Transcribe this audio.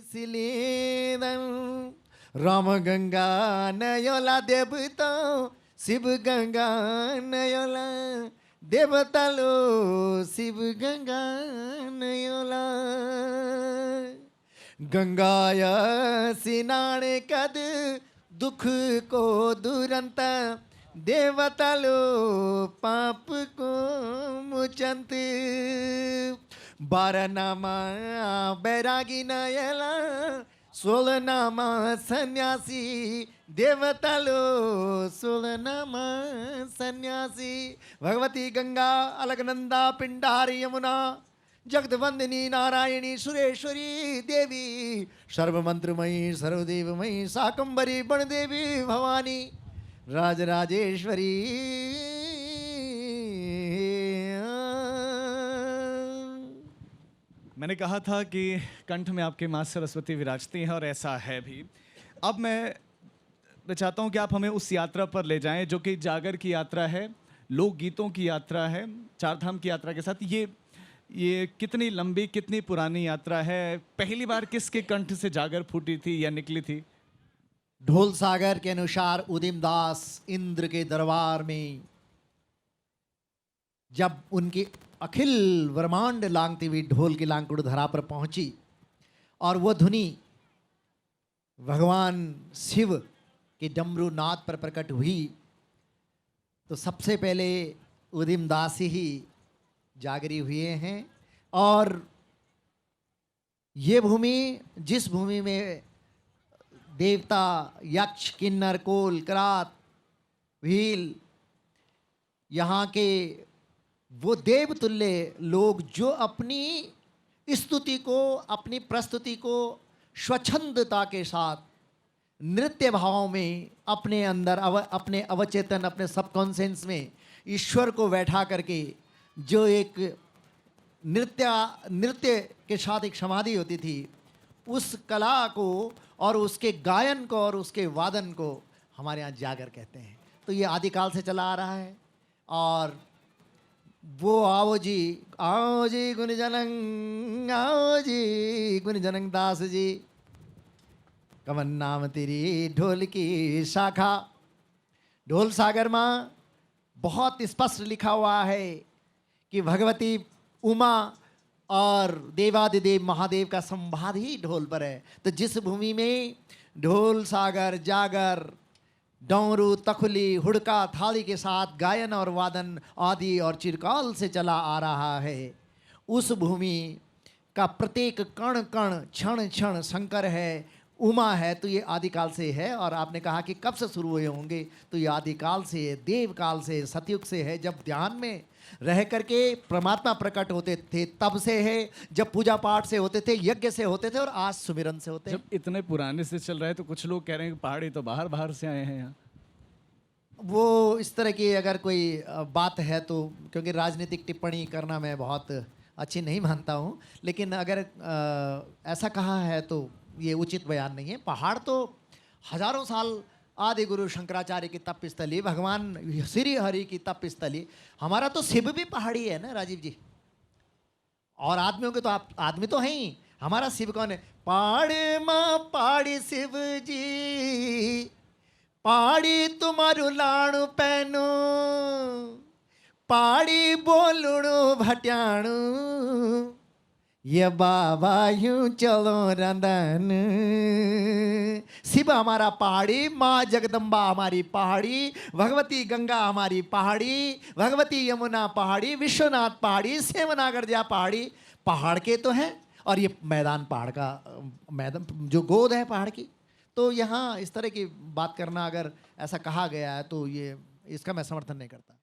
सिलेदं राम गंगा नयोला देवता शिव गंगा नयोला देवतालो शिव गंगा नयोला गंगाय सिनाणे कद दुख को दुरंत देवतालो पाप को मुचंत बारनामा बैरागी नयला 16 नामा सन्यासी देवतालो 16 नामा सन्यासी भगवती गंगा अलकनंदा पिंडारी यमुना जगदवंदिनी नारायणी सुरेश्वरी देवी सर्वमंत्रमयी सर्वदेवमयी शाकंभरी बणदेवी भवानी राजराजेश्वरी मैंने कहा था कि कंठ में आपके माँ सरस्वती विराजती हैं और ऐसा है भी। अब मैं चाहता हूँ कि आप हमें उस यात्रा पर ले जाएं जो कि जागर की यात्रा है, लोकगीतों की यात्रा है, चारधाम की यात्रा के साथ। ये कितनी लंबी कितनी पुरानी यात्रा है? पहली बार किसके कंठ से जागर फूटी थी या निकली थी? ढोल सागर के अनुसार उदिम दास इंद्र के दरबार में जब उनकी अखिल ब्रह्मांड लांगती हुई ढोल की लांगुड़ धरा पर पहुंची और वो धुनी भगवान शिव के डमरू नाद पर प्रकट हुई तो सबसे पहले उदिम दास ही जागरी हुए हैं। और ये भूमि जिस भूमि में देवता यक्ष किन्नर कोल करात भील यहाँ के वो देवतुल्य लोग जो अपनी स्तुति को अपनी प्रस्तुति को स्वच्छंदता के साथ नृत्य भाव में अपने अंदर अपने अवचेतन अपने सबकॉन्शियस में ईश्वर को बैठा करके जो एक नृत्य के साथ एक समाधि होती थी उस कला को और उसके गायन को और उसके वादन को हमारे यहाँ जागर कहते हैं। तो ये आदिकाल से चला आ रहा है। और वो आओ जी गुणजनंग आओ जी गुणजनंग दास जी कमन नाम तेरी ढोल की शाखा। ढोल सागर में बहुत स्पष्ट लिखा हुआ है कि भगवती उमा और देवादिदेव महादेव का संवाद ही ढोल पर है। तो जिस भूमि में ढोल सागर जागर डमरू तखुली हुड़का थाली के साथ गायन और वादन आदि और चिरकाल से चला आ रहा है उस भूमि का प्रत्येक कण कण क्षण क्षण शंकर है, उमा है। तो ये आदिकाल से है। और आपने कहा कि कब से शुरू हुए होंगे, तो ये आदिकाल से है, देव काल से, सतयुग से है। जब ध्यान में रह करके परमात्मा प्रकट होते थे तब से है, जब पूजा पाठ से होते थे, यज्ञ से होते थे और आज सुमिरन से होते हैं। जब इतने पुराने से चल रहा है तो कुछ लोग कह रहे हैं कि पहाड़ी तो बाहर से आए हैं यहाँ। वो इस तरह की अगर कोई बात है तो, क्योंकि राजनीतिक टिप्पणी करना मैं बहुत अच्छी नहीं मानता हूँ, लेकिन अगर ऐसा कहा है तो ये उचित बयान नहीं है। पहाड़ तो हजारों साल आदि गुरु शंकराचार्य की तप स्थली, भगवान श्री हरि की तप स्थली। हमारा तो शिव भी पहाड़ी है ना राजीव जी। और आदमियों के तो आप आदमी तो हैं ही, हमारा शिव कौन है? पहाड़ माँ पहाड़ी शिव जी पहाड़ी तुम्हारू लाणु पैनो पहाड़ी बोलुणु भट्याणु ये बाबा यूं चलो रंदन। शिव हमारा पहाड़ी, माँ जगदम्बा हमारी पहाड़ी, भगवती गंगा हमारी पहाड़ी, भगवती यमुना पहाड़ी, विश्वनाथ पहाड़ी, सेवनागरजा पहाड़ी। पहाड़ के तो हैं। और ये मैदान पहाड़ का मैदान जो गोद है पहाड़ की। तो यहाँ इस तरह की बात करना अगर ऐसा कहा गया है तो ये इसका मैं समर्थन नहीं करता।